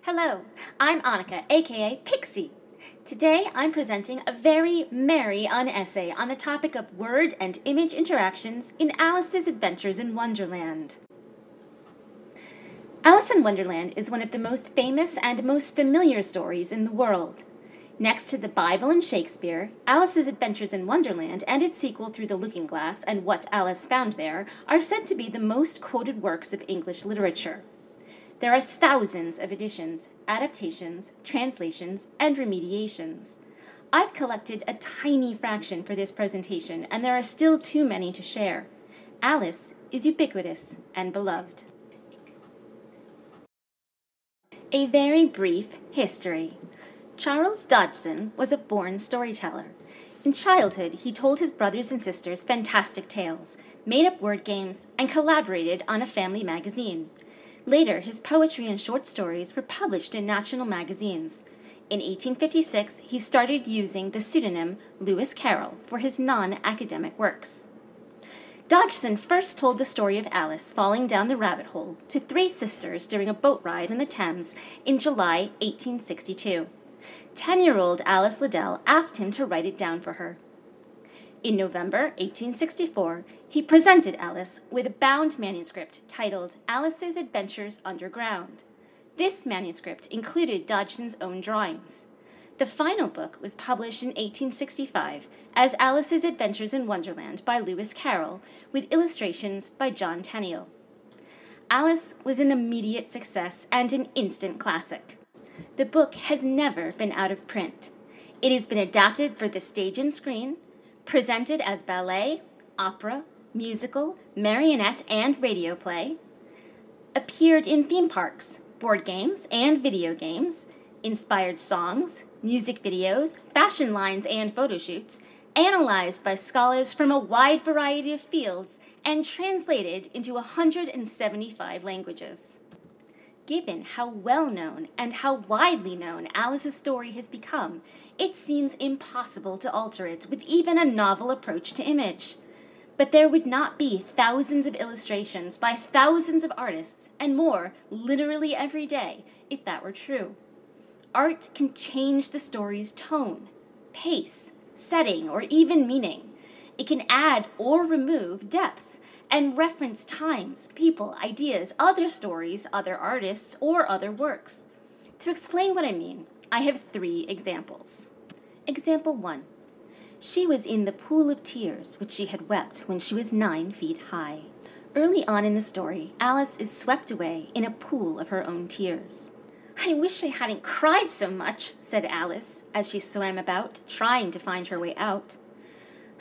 Hello, I'm Annika, aka Pixie. Today I'm presenting a very merry Unessay on the topic of word and image interactions in Alice's Adventures in Wonderland. Alice in Wonderland is one of the most famous and most familiar stories in the world. Next to the Bible and Shakespeare, Alice's Adventures in Wonderland and its sequel Through the Looking Glass and What Alice Found There are said to be the most quoted works of English literature. There are thousands of editions, adaptations, translations, and remediations. I've collected a tiny fraction for this presentation, and there are still too many to share. Alice is ubiquitous and beloved. A very brief history. Charles Dodgson was a born storyteller. In childhood, he told his brothers and sisters fantastic tales, made up word games, and collaborated on a family magazine. Later, his poetry and short stories were published in national magazines. In 1856, he started using the pseudonym Lewis Carroll for his non-academic works. Dodgson first told the story of Alice falling down the rabbit hole to three sisters during a boat ride in the Thames in July 1862. 10-year-old Alice Liddell asked him to write it down for her. In November 1864, he presented Alice with a bound manuscript titled Alice's Adventures Underground. This manuscript included Dodgson's own drawings. The final book was published in 1865 as Alice's Adventures in Wonderland by Lewis Carroll, with illustrations by John Tenniel. Alice was an immediate success and an instant classic. The book has never been out of print. It has been adapted for the stage and screen, presented as ballet, opera, musical, marionette, and radio play, appeared in theme parks, board games, and video games, inspired songs, music videos, fashion lines, and photo shoots, analyzed by scholars from a wide variety of fields, and translated into 175 languages. Given how well-known and how widely known Alice's story has become, it seems impossible to alter it with even a novel approach to image. But there would not be thousands of illustrations by thousands of artists and more literally every day if that were true. Art can change the story's tone, pace, setting, or even meaning. It can add or remove depth and reference times, people, ideas, other stories, other artists, or other works. To explain what I mean, I have 3 examples. Example 1. She was in the pool of tears which she had wept when she was 9 feet high. Early on in the story, Alice is swept away in a pool of her own tears. I wish I hadn't cried so much, said Alice, as she swam about, trying to find her way out.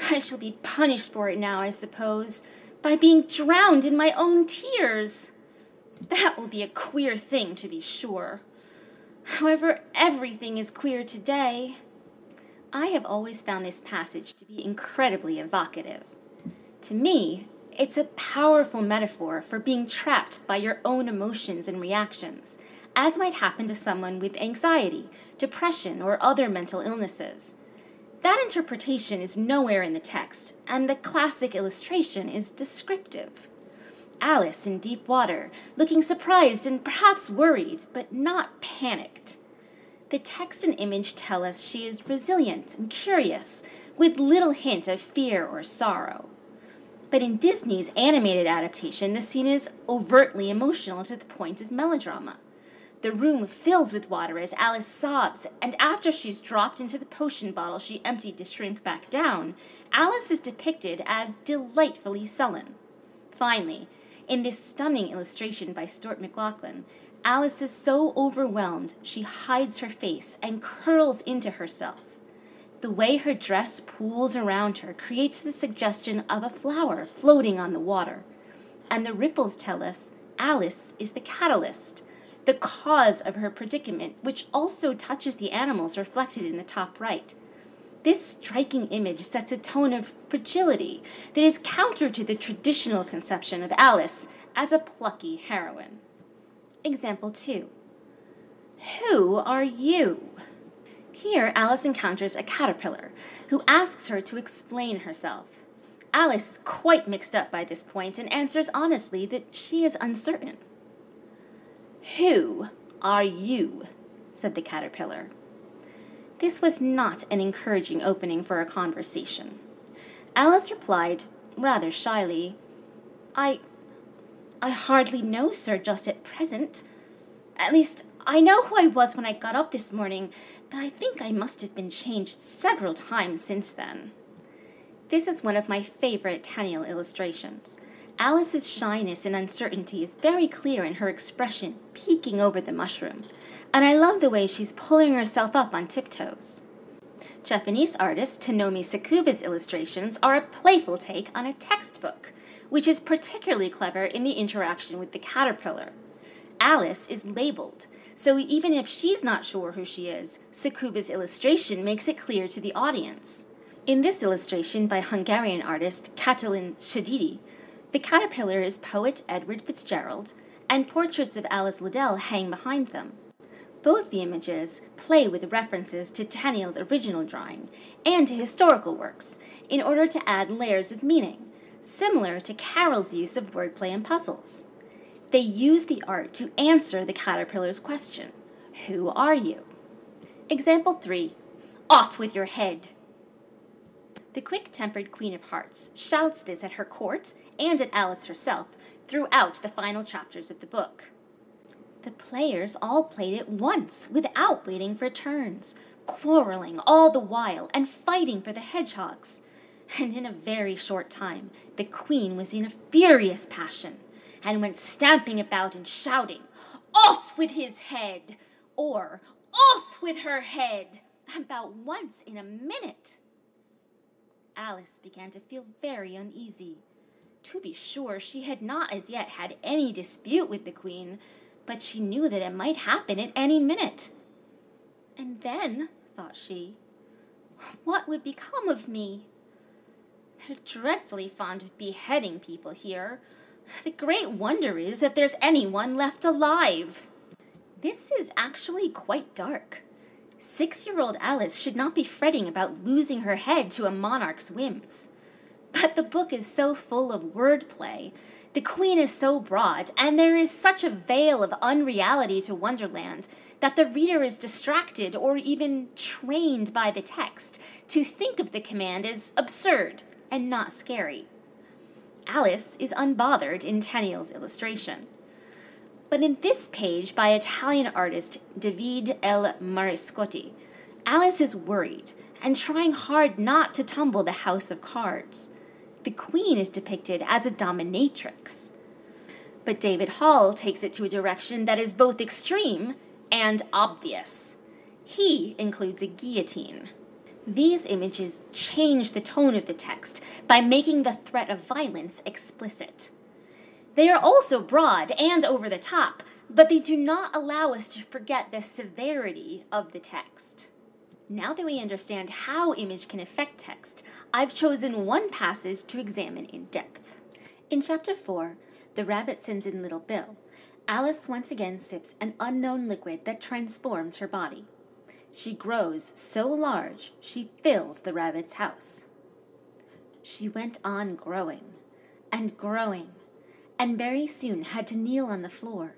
I shall be punished for it now, I suppose, by being drowned in my own tears. That will be a queer thing, to be sure. However, everything is queer today. I have always found this passage to be incredibly evocative. To me, it's a powerful metaphor for being trapped by your own emotions and reactions, as might happen to someone with anxiety, depression, or other mental illnesses. That interpretation is nowhere in the text, and the classic illustration is descriptive. Alice in deep water, looking surprised and perhaps worried, but not panicked. The text and image tell us she is resilient and curious, with little hint of fear or sorrow. But in Disney's animated adaptation, the scene is overtly emotional to the point of melodrama. The room fills with water as Alice sobs, and after she's dropped into the potion bottle she emptied to shrink back down, Alice is depicted as delightfully sullen. Finally, in this stunning illustration by Stuart McLaughlin, Alice is so overwhelmed she hides her face and curls into herself. The way her dress pools around her creates the suggestion of a flower floating on the water, and the ripples tell us Alice is the catalyst, the cause of her predicament, which also touches the animals reflected in the top right. This striking image sets a tone of fragility that is counter to the traditional conception of Alice as a plucky heroine. Example 2. Who are you? Here, Alice encounters a caterpillar who asks her to explain herself. Alice is quite mixed up by this point and answers honestly that she is uncertain. Who are you?" said the caterpillar. This was not an encouraging opening for a conversation. Alice replied, rather shyly, I hardly know, sir, just at present. At least, I know who I was when I got up this morning, but I think I must have been changed several times since then." This is one of my favorite Tenniel illustrations. Alice's shyness and uncertainty is very clear in her expression peeking over the mushroom, and I love the way she's pulling herself up on tiptoes. Japanese artist Tonomi Sakuba's illustrations are a playful take on a textbook, which is particularly clever in the interaction with the caterpillar. Alice is labeled, so even if she's not sure who she is, Sakuba's illustration makes it clear to the audience. In this illustration by Hungarian artist Katalin Shadidi, the caterpillar is poet Edward Fitzgerald, and portraits of Alice Liddell hang behind them. Both the images play with references to Tenniel's original drawing and to historical works in order to add layers of meaning, similar to Carol's use of wordplay and puzzles. They use the art to answer the caterpillar's question, "Who are you?" Example 3. "Off with your head." The quick-tempered Queen of Hearts shouts this at her court and at Alice herself throughout the final chapters of the book. The players all played it once without waiting for turns, quarreling all the while and fighting for the hedgehogs. And in a very short time, the Queen was in a furious passion and went stamping about and shouting, "Off with his head!" or "Off with her head!" about once in a minute. Alice began to feel very uneasy. To be sure, she had not as yet had any dispute with the Queen, but she knew that it might happen at any minute. And then, thought she, what would become of me? They're dreadfully fond of beheading people here. The great wonder is that there's anyone left alive. This is actually quite dark. 6-year-old Alice should not be fretting about losing her head to a monarch's whims. But the book is so full of wordplay, the Queen is so broad, and there is such a veil of unreality to Wonderland that the reader is distracted or even trained by the text to think of the command as absurd and not scary. Alice is unbothered in Tenniel's illustration. But in this page by Italian artist Davide L. Mariscotti, Alice is worried and trying hard not to tumble the house of cards. The Queen is depicted as a dominatrix. But David Hall takes it to a direction that is both extreme and obvious. He includes a guillotine. These images change the tone of the text by making the threat of violence explicit. They are also broad and over the top, but they do not allow us to forget the severity of the text. Now that we understand how image can affect text, I've chosen one passage to examine in depth. In Chapter 4, The Rabbit Sends in Little Bill, Alice once again sips an unknown liquid that transforms her body. She grows so large, she fills the rabbit's house. She went on growing, and growing, and very soon had to kneel on the floor.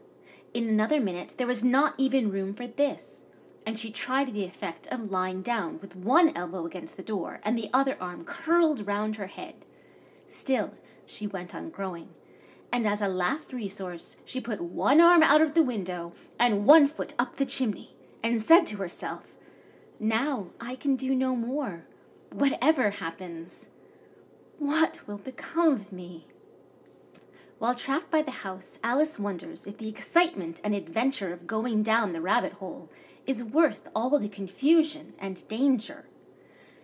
In another minute, there was not even room for this, and she tried the effect of lying down with one elbow against the door and the other arm curled round her head. Still, she went on growing, and as a last resource, she put one arm out of the window and one foot up the chimney, and said to herself, "Now I can do no more. Whatever happens, what will become of me?" While trapped by the house, Alice wonders if the excitement and adventure of going down the rabbit hole is worth all the confusion and danger.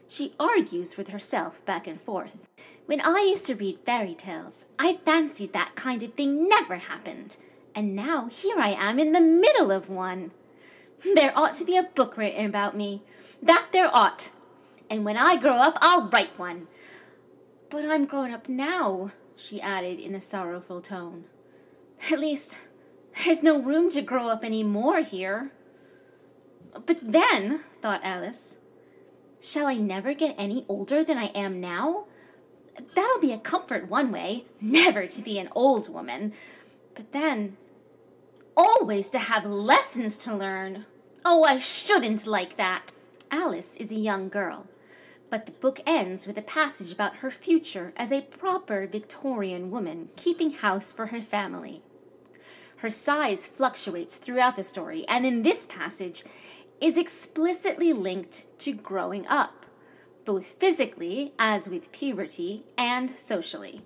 She argues with herself back and forth. When I used to read fairy tales, I fancied that kind of thing never happened, and now here I am in the middle of one. There ought to be a book written about me. That there ought. And when I grow up, I'll write one. But I'm grown up now, she added in a sorrowful tone. At least, there's no room to grow up any more here. But then, thought Alice, shall I never get any older than I am now? That'll be a comfort one way, never to be an old woman. But then, Always to have lessons to learn. Oh, I shouldn't like that. Alice is a young girl, but the book ends with a passage about her future as a proper Victorian woman keeping house for her family. Her size fluctuates throughout the story, and in this passage is explicitly linked to growing up, both physically, as with puberty, and socially.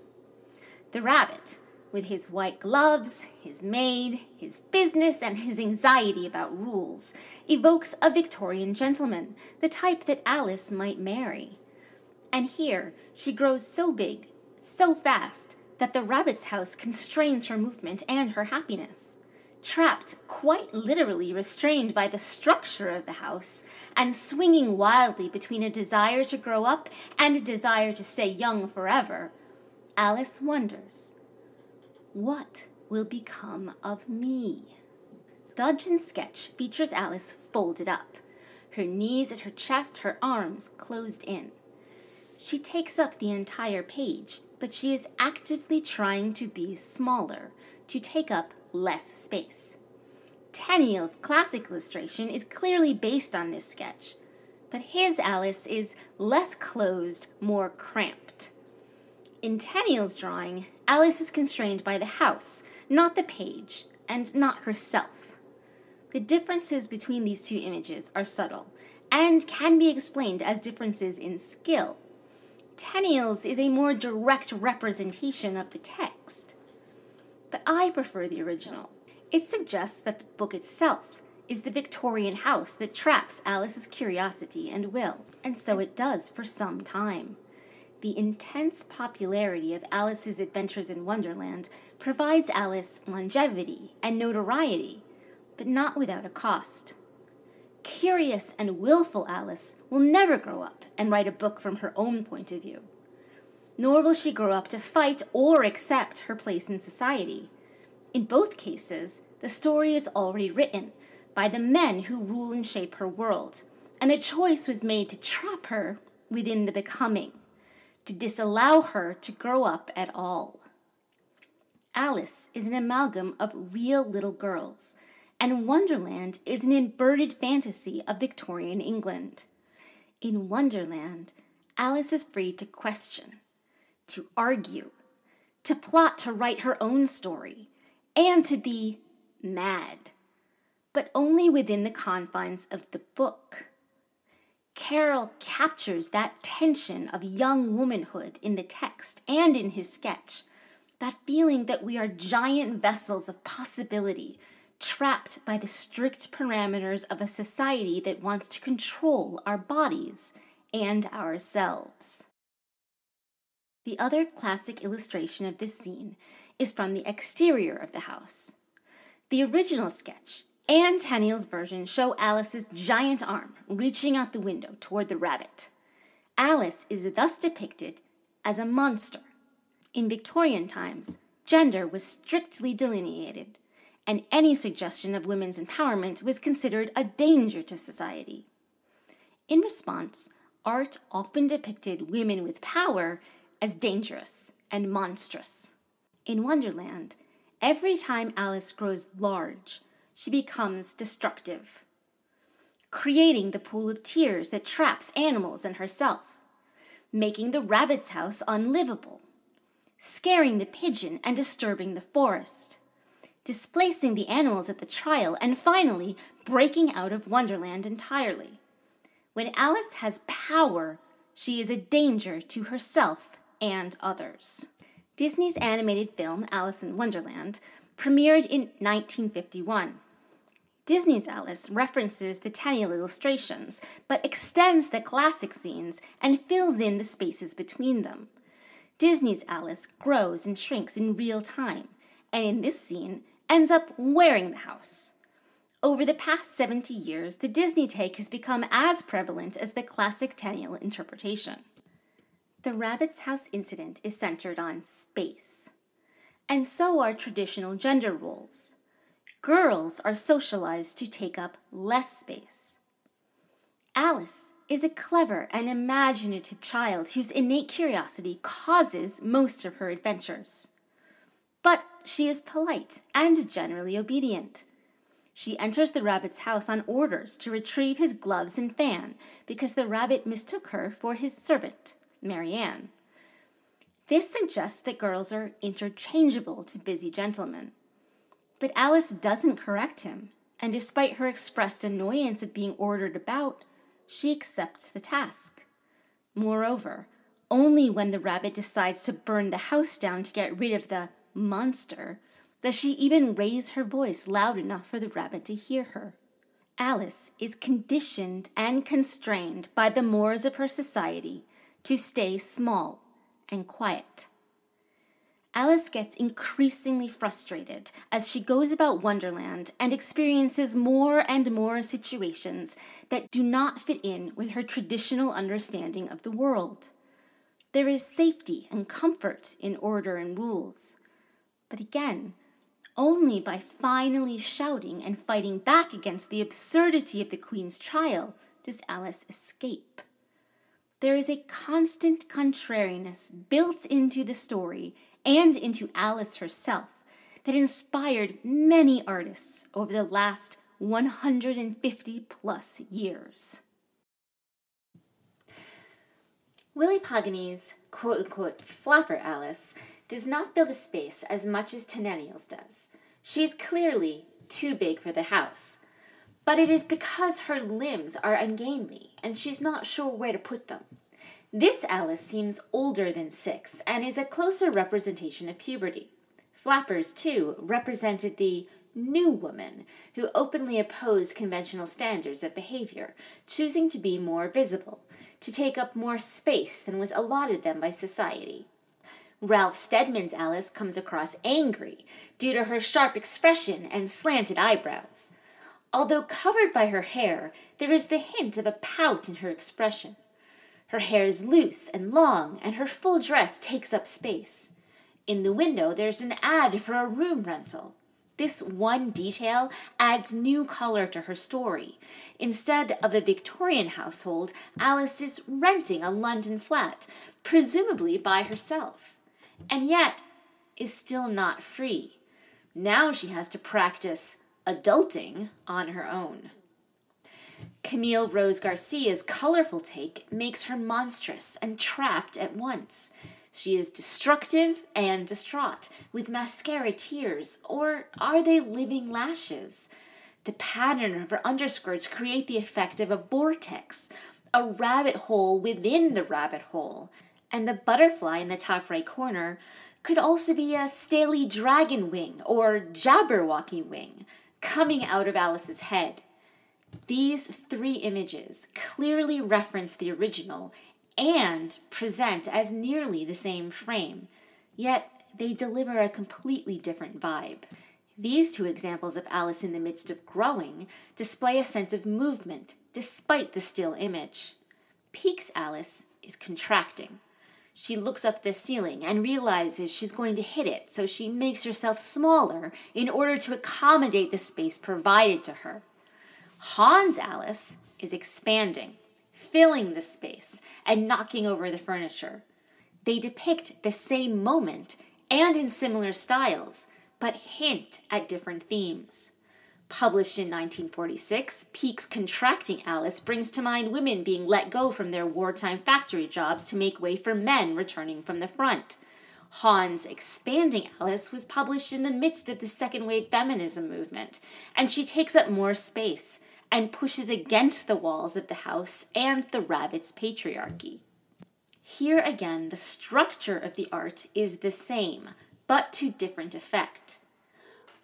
The rabbit, with his white gloves, his maid, his business, and his anxiety about rules, evokes a Victorian gentleman, the type that Alice might marry. And here she grows so big, so fast, that the rabbit's house constrains her movement and her happiness. Trapped, quite literally restrained by the structure of the house, and swinging wildly between a desire to grow up and a desire to stay young forever, Alice wonders, what will become of me? Dudgeon's sketch features Alice folded up, her knees at her chest, her arms closed in. She takes up the entire page, but she is actively trying to be smaller, to take up less space. Tenniel's classic illustration is clearly based on this sketch, but his Alice is less closed, more cramped. In Tenniel's drawing, Alice is constrained by the house, not the page, and not herself. The differences between these two images are subtle, and can be explained as differences in skill. Tenniel's is a more direct representation of the text. But I prefer the original. It suggests that the book itself is the Victorian house that traps Alice's curiosity and will, and so it does for some time. The intense popularity of Alice's adventures in Wonderland provides Alice longevity and notoriety, but not without a cost. Curious and willful Alice will never grow up and write a book from her own point of view. Nor will she grow up to fight or accept her place in society. In both cases, the story is already written by the men who rule and shape her world, and the choice was made to trap her within the becoming, to disallow her to grow up at all. Alice is an amalgam of real little girls, and Wonderland is an inverted fantasy of Victorian England. In Wonderland, Alice is free to question, to argue, to plot to write her own story, and to be mad, but only within the confines of the book. Carroll captures that tension of young womanhood in the text and in his sketch, that feeling that we are giant vessels of possibility, trapped by the strict parameters of a society that wants to control our bodies and ourselves. The other classic illustration of this scene is from the exterior of the house. The original sketch and Tenniel's version show Alice's giant arm reaching out the window toward the rabbit. Alice is thus depicted as a monster. In Victorian times, gender was strictly delineated, and any suggestion of women's empowerment was considered a danger to society. In response, art often depicted women with power as dangerous and monstrous. In Wonderland, every time Alice grows large, she becomes destructive, creating the pool of tears that traps animals and herself, making the rabbit's house unlivable, scaring the pigeon and disturbing the forest, displacing the animals at the trial, and finally breaking out of Wonderland entirely. When Alice has power, she is a danger to herself and others. Disney's animated film Alice in Wonderland premiered in 1951. Disney's Alice references the Tenniel illustrations, but extends the classic scenes and fills in the spaces between them. Disney's Alice grows and shrinks in real time, and in this scene ends up wearing the house. Over the past 70 years, the Disney take has become as prevalent as the classic Tenniel interpretation. The rabbit's house incident is centered on space, and so are traditional gender roles. Girls are socialized to take up less space. Alice is a clever and imaginative child whose innate curiosity causes most of her adventures. but she is polite and generally obedient. She enters the rabbit's house on orders to retrieve his gloves and fan because the rabbit mistook her for his servant, Marianne. This suggests that girls are interchangeable to busy gentlemen. But Alice doesn't correct him, and despite her expressed annoyance at being ordered about, she accepts the task. Moreover, only when the rabbit decides to burn the house down to get rid of the monster does she even raise her voice loud enough for the rabbit to hear her. Alice is conditioned and constrained by the mores of her society to stay small and quiet. Alice gets increasingly frustrated as she goes about Wonderland and experiences more and more situations that do not fit in with her traditional understanding of the world. There is safety and comfort in order and rules. But again, only by finally shouting and fighting back against the absurdity of the Queen's trial does Alice escape. There is a constant contrariness built into the story and into Alice herself that inspired many artists over the last 150 plus years. Willie Pogany's quote-unquote flapper Alice does not fill the space as much as Tenennials does. She is clearly too big for the house, but it is because her limbs are ungainly and she's not sure where to put them. This Alice seems older than 6 and is a closer representation of puberty. Flappers, too, represented the new woman who openly opposed conventional standards of behavior, choosing to be more visible, to take up more space than was allotted them by society. Ralph Steadman's Alice comes across angry due to her sharp expression and slanted eyebrows. Although covered by her hair, there is the hint of a pout in her expression. Her hair is loose and long, and her full dress takes up space. In the window, there's an ad for a room rental. This one detail adds new color to her story. Instead of a Victorian household, Alice is renting a London flat, presumably by herself, and yet is still not free. Now she has to practice adulting on her own. Camille Rose Garcia's colorful take makes her monstrous and trapped at once. She is destructive and distraught, with mascara tears, or are they living lashes? The pattern of her underskirts create the effect of a vortex, a rabbit hole within the rabbit hole, and the butterfly in the top right corner could also be a scaly dragon wing or Jabberwocky wing coming out of Alice's head. These 3 images clearly reference the original and present as nearly the same frame, yet they deliver a completely different vibe. These 2 examples of Alice in the midst of growing display a sense of movement despite the still image. Peake's Alice is contracting. She looks up at the ceiling and realizes she's going to hit it, so she makes herself smaller in order to accommodate the space provided to her. Hahn's Alice is expanding, filling the space, and knocking over the furniture. They depict the same moment and in similar styles, but hint at different themes. Published in 1946, Peake's contracting Alice brings to mind women being let go from their wartime factory jobs to make way for men returning from the front. Hahn's expanding Alice was published in the midst of the second-wave feminism movement, and she takes up more space and pushes against the walls of the house and the rabbit's patriarchy. Here again, the structure of the art is the same, but to different effect.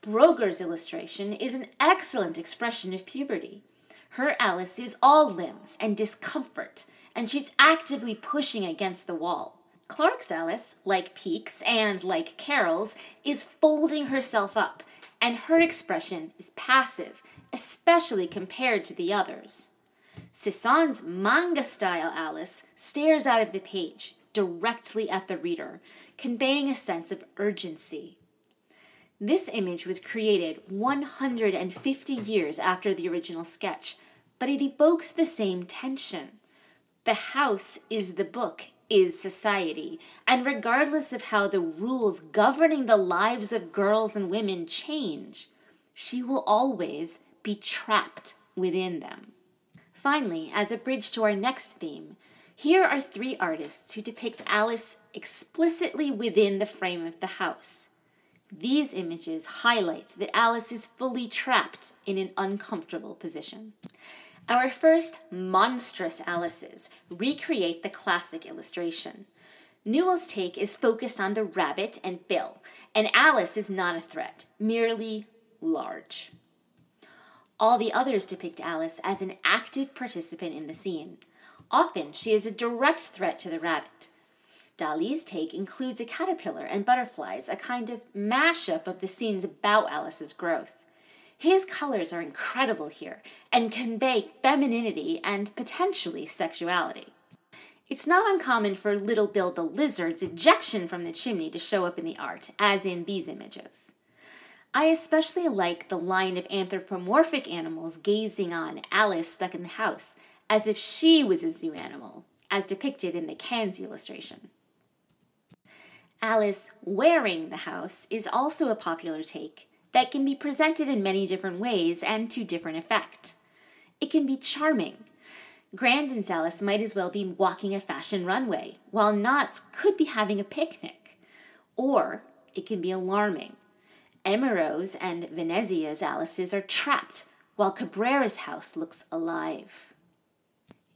Broger's illustration is an excellent expression of puberty. Her Alice is all limbs and discomfort, and she's actively pushing against the wall. Clark's Alice, like Peake's and like Carol's, is folding herself up, and her expression is passive, especially compared to the others. Cézanne's manga-style Alice stares out of the page, directly at the reader, conveying a sense of urgency. This image was created 150 years after the original sketch, but it evokes the same tension. The house is the book is society, and regardless of how the rules governing the lives of girls and women change, she will always be trapped within them. Finally, as a bridge to our next theme, here are 3 artists who depict Alice explicitly within the frame of the house. These images highlight that Alice is fully trapped in an uncomfortable position. Our first monstrous Alices recreate the classic illustration. Newell's take is focused on the rabbit and Bill, and Alice is not a threat, merely large. All the others depict Alice as an active participant in the scene. Often, she is a direct threat to the rabbit. Dali's take includes a caterpillar and butterflies, a kind of mashup of the scenes about Alice's growth. His colors are incredible here and convey femininity and potentially sexuality. It's not uncommon for Little Bill the Lizard's ejection from the chimney to show up in the art, as in these images. I especially like the line of anthropomorphic animals gazing on Alice stuck in the house, as if she was a zoo animal, as depicted in the Kanzi illustration. Alice wearing the house is also a popular take that can be presented in many different ways and to different effect. It can be charming. Grandin's Alice might as well be walking a fashion runway, while Knott's could be having a picnic. Or it can be alarming. Emiro's and Venezia's Alices are trapped, while Cabrera's house looks alive.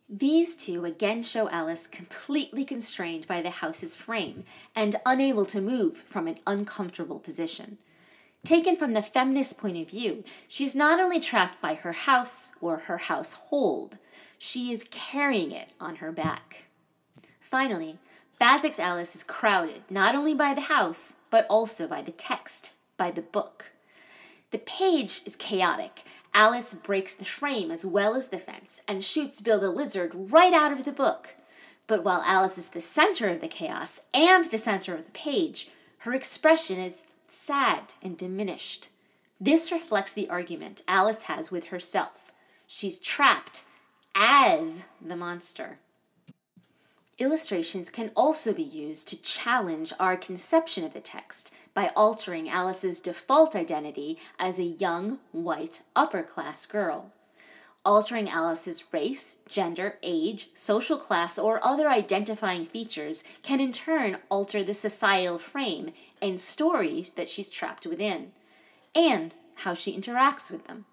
These 2 again show Alice completely constrained by the house's frame and unable to move from an uncomfortable position. Taken from the feminist point of view, she's not only trapped by her house or her household, she is carrying it on her back. Finally, Bazek's Alice is crowded not only by the house, but also by the text, by the book. The page is chaotic. Alice breaks the frame as well as the fence and shoots Bill the Lizard right out of the book. But while Alice is the center of the chaos and the center of the page, her expression is sad and diminished. This reflects the argument Alice has with herself. She's trapped as the monster. Illustrations can also be used to challenge our conception of the text by altering Alice's default identity as a young, white, upper-class girl. Altering Alice's race, gender, age, social class, or other identifying features can in turn alter the societal frame and stories that she's trapped within, and how she interacts with them.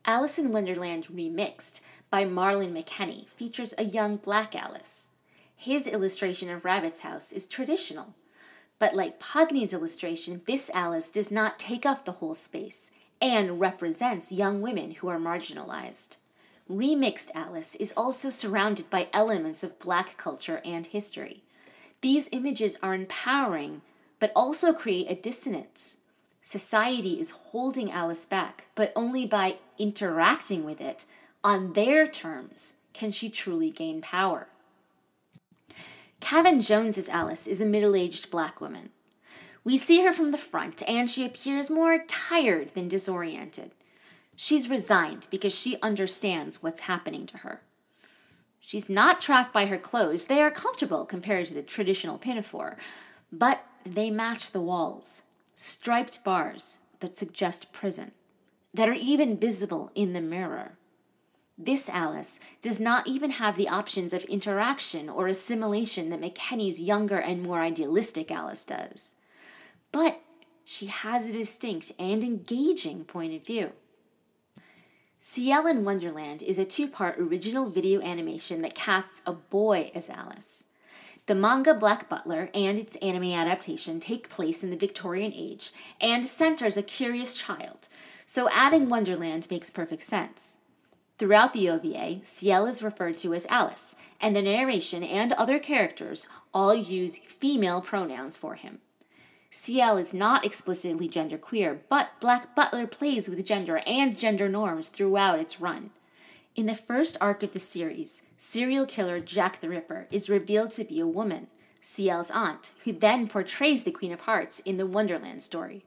Alice in Wonderland Remixed by Marlon McKenney features a young black Alice. His illustration of Rabbit's house is traditional, but like Pogny's illustration, this Alice does not take up the whole space and represents young women who are marginalized. Remixed Alice is also surrounded by elements of black culture and history. These images are empowering, but also create a dissonance. Society is holding Alice back, but only by interacting with it on their terms can she truly gain power. Kavin Jones's Alice is a middle-aged black woman. We see her from the front, and she appears more tired than disoriented. She's resigned because she understands what's happening to her. She's not trapped by her clothes. They are comfortable compared to the traditional pinafore, but they match the walls, striped bars that suggest prison, that are even visible in the mirror. This Alice does not even have the options of interaction or assimilation that McKenney's younger and more idealistic Alice does. But she has a distinct and engaging point of view. Ciel in Wonderland is a 2-part original video animation that casts a boy as Alice. The manga Black Butler and its anime adaptation take place in the Victorian age and centers a curious child, so adding Wonderland makes perfect sense. Throughout the OVA, Ciel is referred to as Alice, and the narration and other characters all use female pronouns for him. Ciel is not explicitly genderqueer, but Black Butler plays with gender and gender norms throughout its run. In the first arc of the series, serial killer Jack the Ripper is revealed to be a woman, Ciel's aunt, who then portrays the Queen of Hearts in the Wonderland story.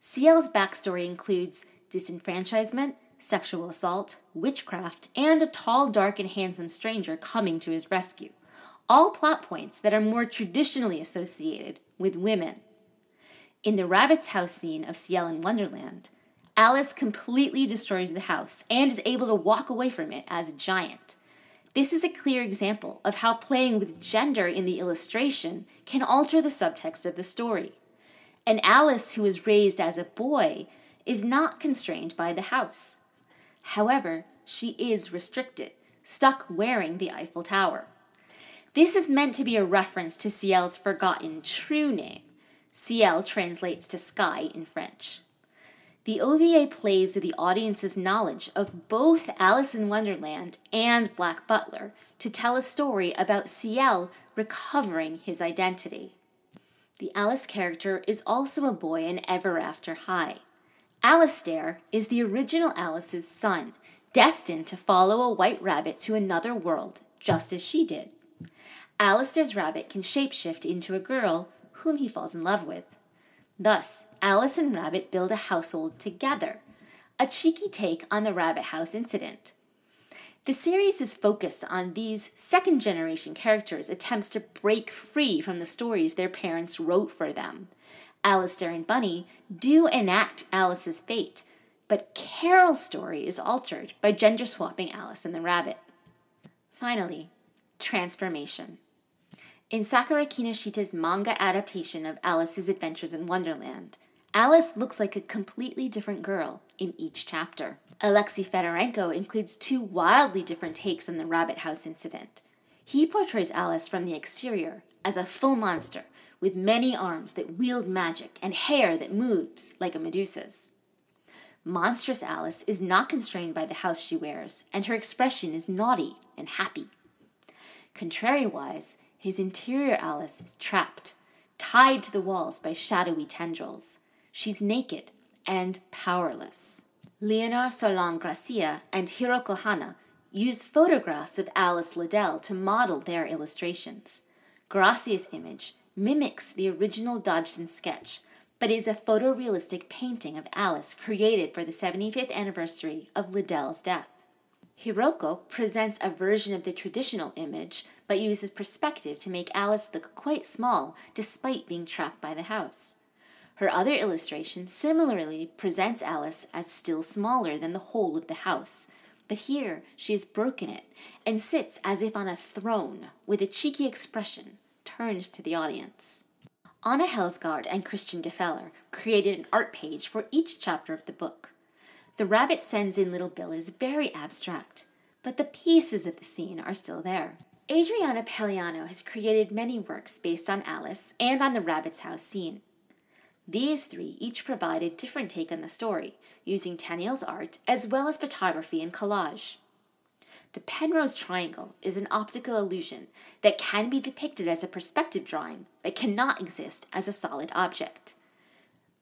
Ciel's backstory includes disenfranchisement, sexual assault, witchcraft, and a tall, dark, and handsome stranger coming to his rescue, all plot points that are more traditionally associated with women. In the rabbit's house scene of Ciel in Wonderland, Alice completely destroys the house and is able to walk away from it as a giant. This is a clear example of how playing with gender in the illustration can alter the subtext of the story. An Alice who is raised as a boy is not constrained by the house. However, she is restricted, stuck wearing the Eiffel Tower. This is meant to be a reference to Ciel's forgotten true name. Ciel translates to sky in French. The OVA plays with the audience's knowledge of both Alice in Wonderland and Black Butler to tell a story about Ciel recovering his identity. The Alice character is also a boy in Ever After High. Alistair is the original Alice's son, destined to follow a white rabbit to another world, just as she did. Alistair's rabbit can shapeshift into a girl whom he falls in love with. Thus, Alice and Rabbit build a household together, a cheeky take on the Rabbit House incident. The series is focused on these second-generation characters' attempts to break free from the stories their parents wrote for them. Alistair and Bunny do enact Alice's fate, but Carol's story is altered by gender-swapping Alice and the Rabbit. Finally, transformation. In Sakura Kinishita's manga adaptation of Alice's Adventures in Wonderland, Alice looks like a completely different girl in each chapter. Alexei Fedorenko includes two wildly different takes on the Rabbit House incident. He portrays Alice from the exterior as a full monster with many arms that wield magic and hair that moves like a Medusa's. Monstrous Alice is not constrained by the house she wears, and her expression is naughty and happy. Contrariwise, his interior Alice is trapped, tied to the walls by shadowy tendrils. She's naked and powerless. Leonor Solon Gracia and Hiroko Hana use photographs of Alice Liddell to model their illustrations. Gracia's image mimics the original Dodgson sketch, but is a photorealistic painting of Alice created for the 75th anniversary of Liddell's death. Hiroko presents a version of the traditional image, but uses perspective to make Alice look quite small despite being trapped by the house. Her other illustration similarly presents Alice as still smaller than the whole of the house, but here she has broken it and sits as if on a throne with a cheeky expression turned to the audience. Anna Helsgaard and Christian Gefeller created an art page for each chapter of the book. The rabbit sends in Little Bill is very abstract, but the pieces of the scene are still there. Adriana Pelliano has created many works based on Alice and on the Rabbit's House scene. These three each provide a different take on the story, using Tenniel's art as well as photography and collage. The Penrose Triangle is an optical illusion that can be depicted as a perspective drawing, but cannot exist as a solid object.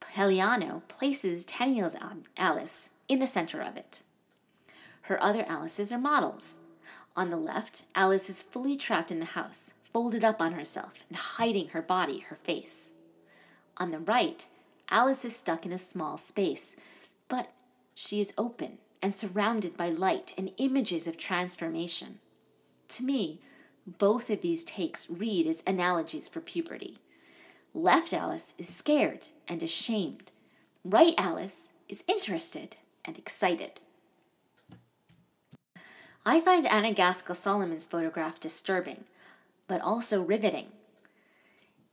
Pelliano places Tenniel's Alice in the center of it. Her other Alices are models. On the left, Alice is fully trapped in the house, folded up on herself and hiding her body, her face. On the right, Alice is stuck in a small space, but she is open and surrounded by light and images of transformation. To me, both of these takes read as analogies for puberty. Left Alice is scared and ashamed. Right Alice is interested and excited. I find Anna Gaskell Solomon's photograph disturbing, but also riveting.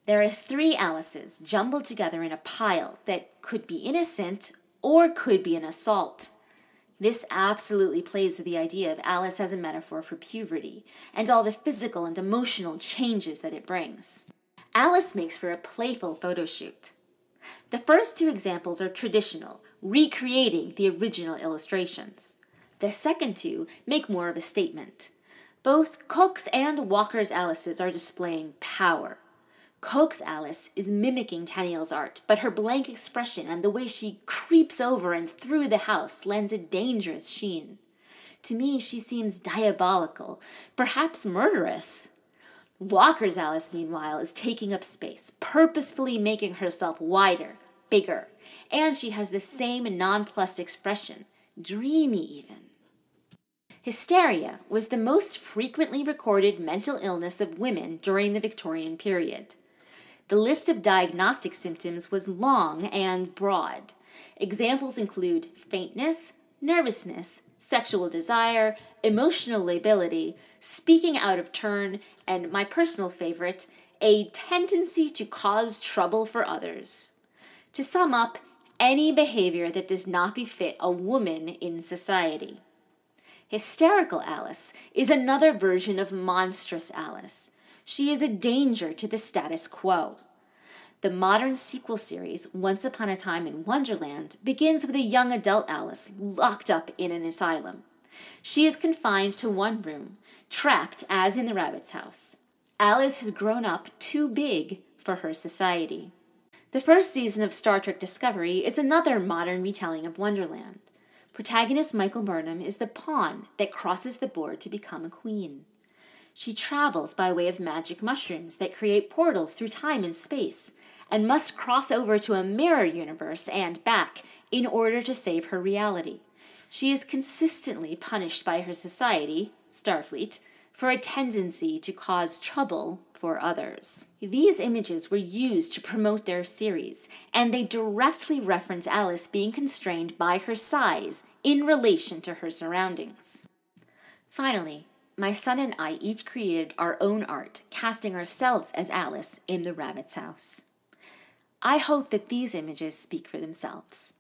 There are three Alices jumbled together in a pile that could be innocent or could be an assault. This absolutely plays with the idea of Alice as a metaphor for puberty and all the physical and emotional changes that it brings. Alice makes for a playful photo shoot. The first two examples are traditional, recreating the original illustrations. The second two make more of a statement. Both Coke's and Walker's Alices are displaying power. Coke's Alice is mimicking Tenniel's art, but her blank expression and the way she creeps over and through the house lends a dangerous sheen. To me, she seems diabolical, perhaps murderous. Walker's Alice, meanwhile, is taking up space, purposefully making herself wider, bigger, and she has the same nonplussed expression, dreamy even. Hysteria was the most frequently recorded mental illness of women during the Victorian period. The list of diagnostic symptoms was long and broad. Examples include faintness, nervousness, sexual desire, emotional lability, speaking out of turn, and my personal favorite, a tendency to cause trouble for others. To sum up, any behavior that does not befit a woman in society. Hysterical Alice is another version of monstrous Alice. She is a danger to the status quo. The modern sequel series, Once Upon a Time in Wonderland, begins with a young adult Alice locked up in an asylum. She is confined to one room, trapped as in the rabbit's house. Alice has grown up too big for her society. The first season of Star Trek Discovery is another modern retelling of Wonderland. Protagonist Michael Burnham is the pawn that crosses the board to become a queen. She travels by way of magic mushrooms that create portals through time and space, and must cross over to a mirror universe and back in order to save her reality. She is consistently punished by her society, Starfleet, for a tendency to cause trouble for others. These images were used to promote their series, and they directly reference Alice being constrained by her size in relation to her surroundings. Finally, my son and I each created our own art, casting ourselves as Alice in the rabbit's house. I hope that these images speak for themselves.